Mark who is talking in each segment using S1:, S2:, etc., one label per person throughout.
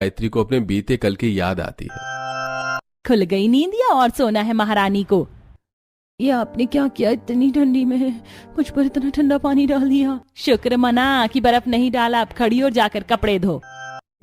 S1: गायत्री को अपने बीते कल की याद आती है।
S2: खुल गई नींद या और सोना है महारानी को? ये आपने क्या किया? इतनी ठंडी में मुझ पर इतना ठंडा पानी डाल दिया। शुक्र मना कि बर्फ नहीं डाला। अब खड़ी और जाकर कपड़े धो।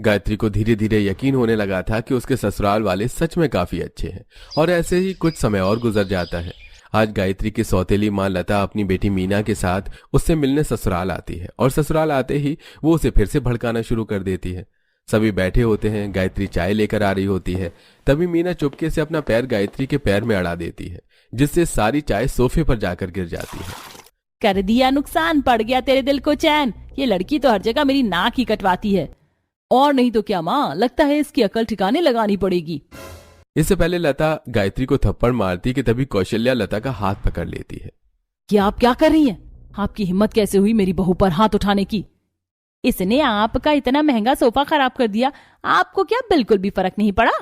S1: गायत्री को धीरे धीरे यकीन होने लगा था कि उसके ससुराल वाले सच में काफी अच्छे हैं। और ऐसे ही कुछ समय और गुजर जाता है। आज गायत्री की सौतेली माँ लता अपनी बेटी मीना के साथ उससे मिलने ससुराल आती है और ससुराल आते ही वो उसे फिर से भड़काना शुरू कर देती है। सभी बैठे होते हैं, गायत्री चाय लेकर आ रही होती है। तभी मीना चुपके से अपना पैर गायत्री के पैर में अड़ा देती है, जिससे सारी चाय सोफे पर जाकर गिर जाती है।
S2: कर दिया नुकसान, पड़ गया तेरे दिल को चैन। ये लड़की तो हर जगह मेरी नाक ही कटवाती है। और नहीं तो क्या माँ, लगता है इसकी अकल ठिकाने लगानी पड़ेगी।
S1: इससे पहले लता गायत्री को थप्पड़ मारती कि तभी कौशल्या लता का हाथ पकड़ लेती है।
S2: क्या आप क्या कर रही हैं? आपकी हिम्मत कैसे हुई मेरी बहू पर हाथ उठाने की? इसने आपका इतना महंगा सोफा खराब कर दिया, आपको क्या बिल्कुल भी फर्क नहीं पड़ा?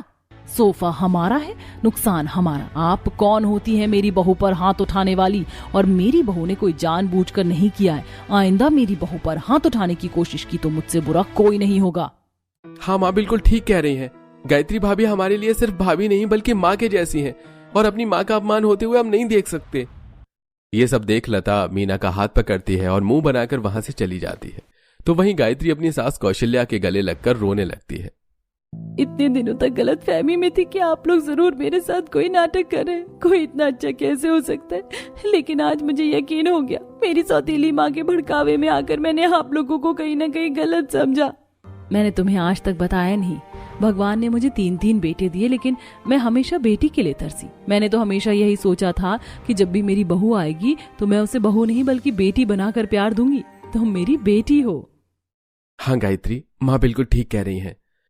S2: सोफा हमारा है, नुकसान हमारा। आप कौन होती है मेरी बहू पर हाथ उठाने वाली? और मेरी बहू ने कोई जानबूझकर नहीं किया है। आइंदा मेरी बहू पर हाथ उठाने की कोशिश की तो मुझसे बुरा कोई नहीं होगा।
S1: हाँ माँ, बिल्कुल ठीक कह रही हैं। गायत्री भाभी हमारे लिए सिर्फ भाभी नहीं बल्कि माँ के जैसी हैं और अपनी माँ का अपमान होते हुए हम नहीं देख सकते। ये सब देख लता मीना का हाथ पकड़ती है और मुंह बनाकर वहां से चली जाती है। तो वहीं गायत्री अपनी सास कौशल्या के गले लगकर रोने लगती है।
S2: इतने दिनों तक गलत फहमी में थी कि आप लोग जरूर मेरे साथ कोई नाटक कर रहे हैं। कोई इतना अच्छा कैसे हो सकता है? लेकिन आज मुझे यकीन हो गया, मेरी सौतीली माँ के भड़कावे में आकर मैंने आप लोगों को कहीं ना कहीं गलत समझा। मैंने तुम्हें आज तक बताया नहीं, भगवान ने मुझे 3 बेटे दिए, लेकिन मैं हमेशा बेटी के लिए तरसी। मैंने तो हमेशा यही सोचा था कि जब भी मेरी बहू आएगी तो मैं उसे बहू नहीं बल्कि बेटी बनाकर प्यार दूंगी। तुम मेरी बेटी हो।
S1: हाँ गायत्री, माँ बिल्कुल ठीक कह रही हैं।